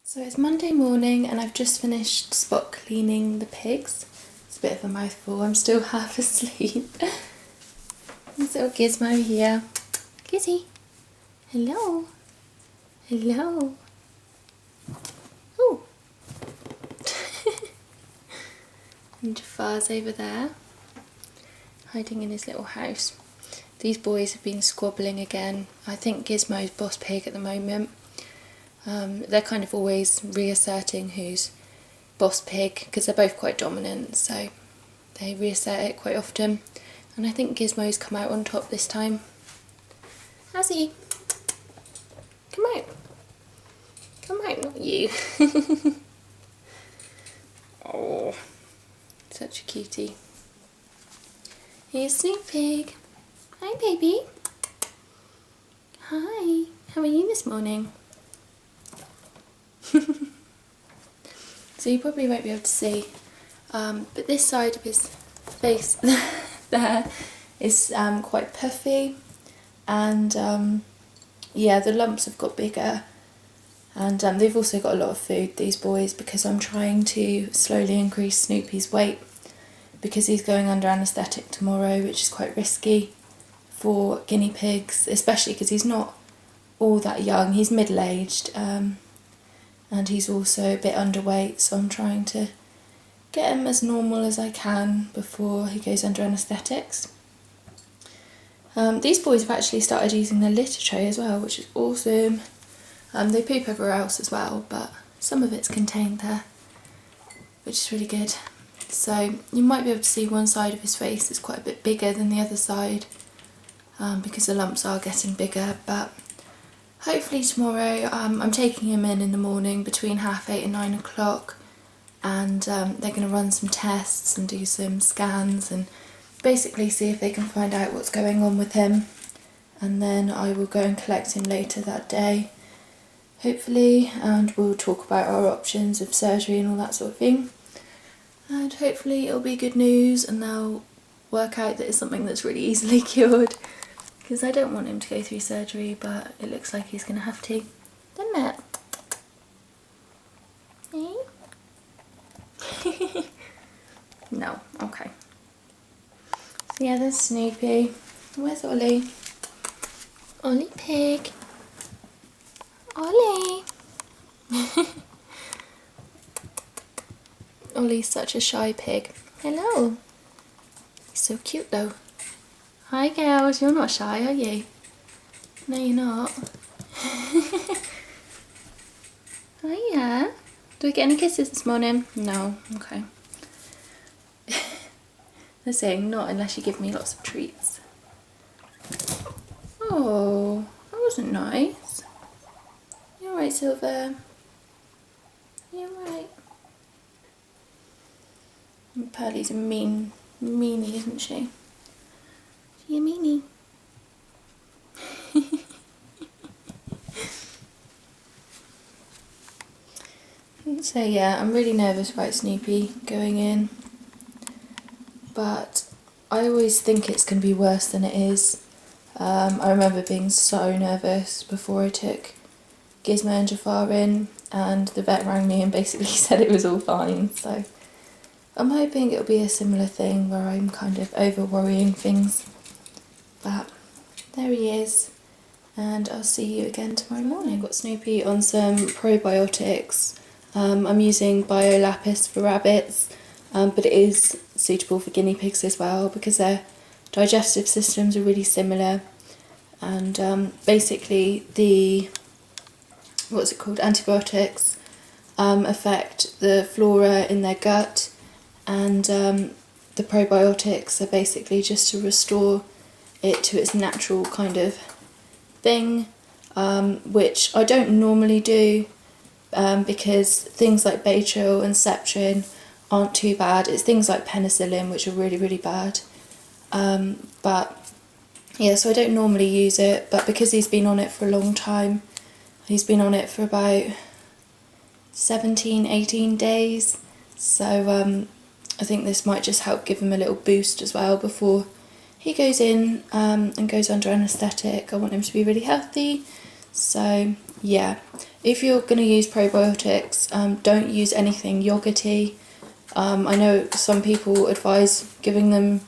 So it's Monday morning and I've just finished spot cleaning the pigs. It's a bit of a mouthful, I'm still half asleep. This little gizmo here. Gizzy. Hello. Hello. Oh. And Jafar's over there, hiding in his little house. These boys have been squabbling again. I think Gizmo's boss pig at the moment. They're kind of always reasserting who's boss pig because they're both quite dominant, so they reassert it quite often. And I think Gizmo's come out on top this time. How's he? Come out. Come out, not you. Oh, such a cutie. Here's Snoopy. Hi, baby. Hi. How are you this morning? So you probably won't be able to see, but this side of his face there is quite puffy, and yeah, the lumps have got bigger, and they've also got a lot of food, these boys, because I'm trying to slowly increase Snoopy's weight because he's going under anaesthetic tomorrow, which is quite risky for guinea pigs, especially because he's not all that young, he's middle-aged. And he's also a bit underweight, so I'm trying to get him as normal as I can before he goes under anaesthetics. These boys have actually started using their litter tray as well, which is awesome. They poop everywhere else as well, but some of it's contained there, which is really good. So you might be able to see one side of his face is quite a bit bigger than the other side, because the lumps are getting bigger, but hopefully tomorrow I'm taking him in the morning between 8:30 and 9 o'clock, and they're going to run some tests and do some scans and basically see if they can find out what's going on with him, and then I will go and collect him later that day, hopefully, and we'll talk about our options of surgery and all that sort of thing, and hopefully it'll be good news and they'll work out that it's something that's really easily cured. Because I don't want him to go through surgery, but it looks like he's going to have to, doesn't it? Eh? No, okay. So yeah, there's Snoopy. Where's Ollie? Ollie pig. Ollie. Ollie's such a shy pig. Hello. He's so cute though. Hi girls, you're not shy, are you? No, you're not. Hiya. Do we get any kisses this morning? No, okay. They're saying not unless you give me lots of treats. Oh, that wasn't nice. You alright, Silver? You alright? Pearly's a meanie, isn't she? You meanie. So yeah, I'm really nervous about Snoopy going in, but I always think it's going to be worse than it is. I remember being so nervous before I took Gizmo and Jafar in, and the vet rang me and basically said it was all fine, so I'm hoping it'll be a similar thing where I'm kind of over worrying things. But there he is, and I'll see you again tomorrow morning. I've got Snoopy on some probiotics. I'm using Biolapis for rabbits, but it is suitable for guinea pigs as well because their digestive systems are really similar, and basically the antibiotics affect the flora in their gut, and the probiotics are basically just to restore it to its natural kind of thing, which I don't normally do, because things like Baytril and Septrin aren't too bad. It's things like penicillin which are really, really bad. But yeah, so I don't normally use it, but because he's been on it for a long time, he's been on it for about 17-18 days, so I think this might just help give him a little boost as well before he goes in and goes under anaesthetic. I want him to be really healthy, so yeah, if you're going to use probiotics, don't use anything yogurty. I know some people advise giving them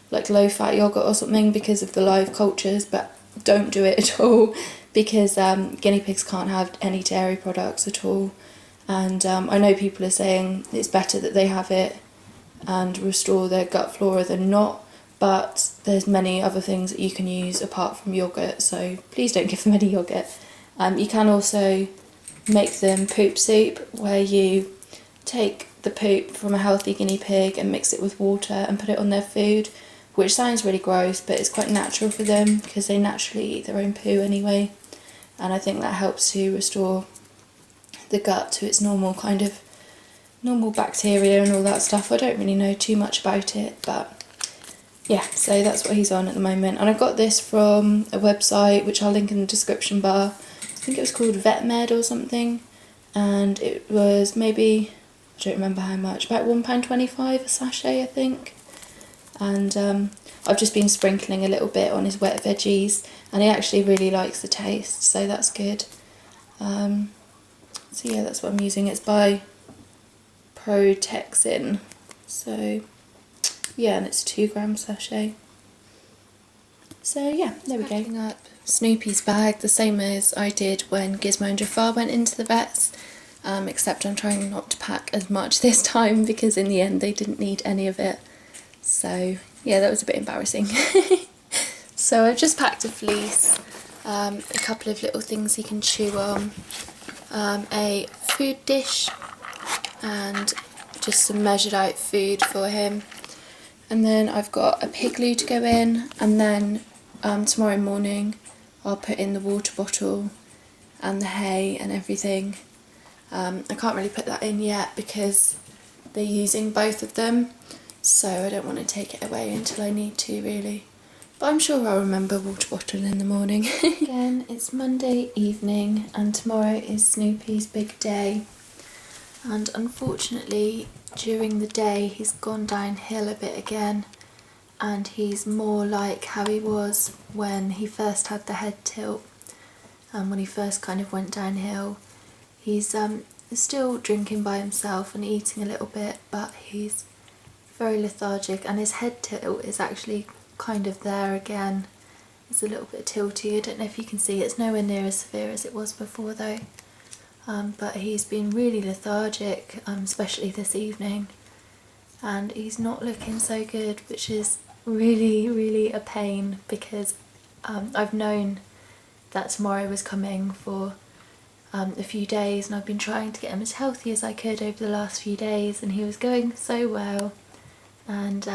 like low fat yogurt or something because of the live cultures, but don't do it at all, because guinea pigs can't have any dairy products at all. And I know people are saying it's better that they have it and restore their gut flora than not, but there's many other things that you can use apart from yogurt, so please don't give them any yogurt. You can also make them poop soup, where you take the poop from a healthy guinea pig and mix it with water and put it on their food, which sounds really gross, but it's quite natural for them because they naturally eat their own poo anyway. And I think that helps to restore the gut to its normal kind of normal bacteria and all that stuff. I don't really know too much about it, but yeah, so that's what he's on at the moment. And I got this from a website which I'll link in the description bar. I think it was called VetMed or something, and it was maybe, I don't remember how much, about £1.25 a sachet I think. And I've just been sprinkling a little bit on his wet veggies, and he actually really likes the taste, so that's good. So yeah, that's what I'm using. It's by Protexin, so yeah, and it's a 2 gram sachet. So yeah, there we go. Packing up Snoopy's bag the same as I did when Gizmo and Jafar went into the vets, except I'm trying not to pack as much this time because in the end they didn't need any of it. So yeah, that was a bit embarrassing. So I've just packed a fleece, a couple of little things he can chew on, a food dish, and just some measured out food for him. And then I've got a pig loo to go in, and then tomorrow morning I'll put in the water bottle and the hay and everything. I can't really put that in yet because they're using both of them, so I don't want to take it away until I need to really. But I'm sure I'll remember water bottle in the morning. Again, it's Monday evening and tomorrow is Snoopy's big day. And unfortunately, during the day he's gone downhill a bit again, and he's more like how he was when he first had the head tilt, and when he first kind of went downhill. He's still drinking by himself and eating a little bit, but he's very lethargic, and his head tilt is actually kind of there again. It's a little bit tilty. I don't know if you can see, it's nowhere near as severe as it was before though. But he's been really lethargic, especially this evening, and he's not looking so good, which is really a pain because I've known that tomorrow was coming for a few days, and I've been trying to get him as healthy as I could over the last few days, and he was going so well, and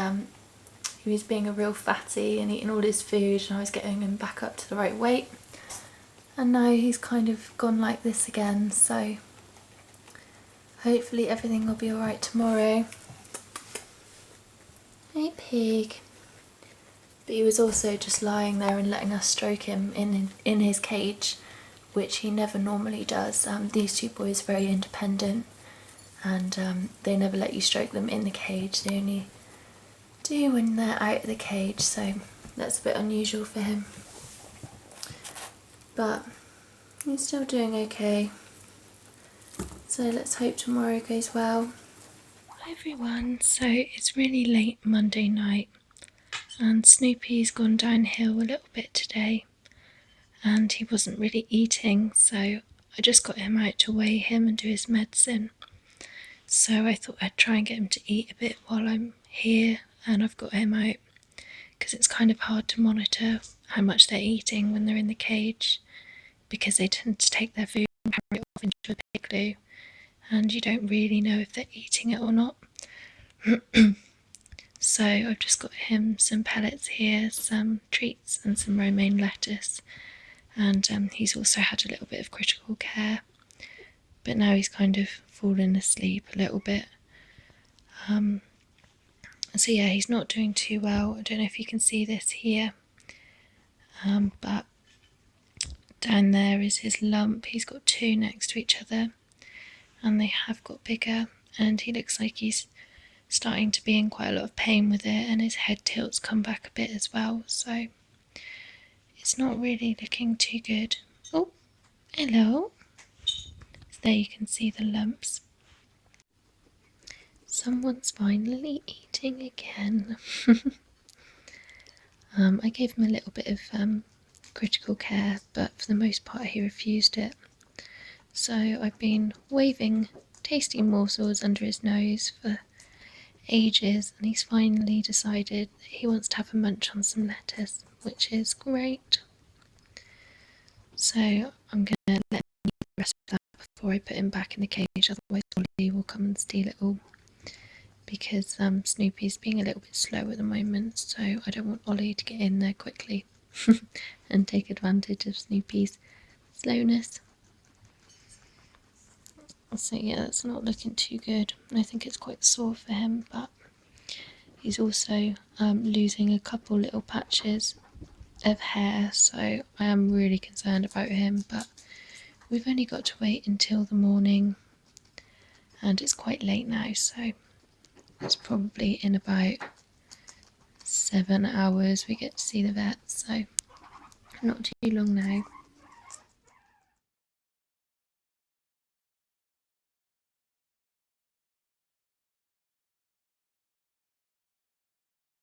he was being a real fatty and eating all his food, and I was getting him back up to the right weight. And now he's kind of gone like this again, so hopefully everything will be alright tomorrow. Hey pig. But he was also just lying there and letting us stroke him in his cage, which he never normally does. These two boys are very independent, and they never let you stroke them in the cage. They only do when they're out of the cage, so that's a bit unusual for him. But he's still doing okay, so let's hope tomorrow goes well. Hi everyone, so it's really late Monday night and Snoopy's gone downhill a little bit today, and he wasn't really eating, so I just got him out to weigh him and do his medicine. So I thought I'd try and get him to eat a bit while I'm here and I've got him out, because it's kind of hard to monitor how much they're eating when they're in the cage, because they tend to take their food and carry it off into a pig loo, and you don't really know if they're eating it or not. So I've just got him some pellets here, some treats and some romaine lettuce, and he's also had a little bit of critical care, but now he's kind of fallen asleep a little bit. So yeah, he's not doing too well. I don't know if you can see this here, but down there is his lump. He's got two next to each other and they have got bigger, and he looks like he's starting to be in quite a lot of pain with it, and his head tilt's come back a bit as well, so it's not really looking too good. Oh, Hello. So there you can see the lumps. Someone's finally eating again. I gave him a little bit of critical care, but for the most part he refused it. So I've been waving tasty morsels under his nose for ages, and he's finally decided that he wants to have a munch on some lettuce, which is great. So I'm going to let him eat the rest of that before I put him back in the cage, otherwise Ollie will come and steal it all. Because Snoopy's being a little bit slow at the moment, so I don't want Ollie to get in there quickly and take advantage of Snoopy's slowness. So yeah, that's not looking too good. I think it's quite sore for him, but he's also losing a couple little patches of hair, so I am really concerned about him, but we've only got to wait until the morning, and it's quite late now, so it's probably in about 7 hours we get to see the vet, so not too long now.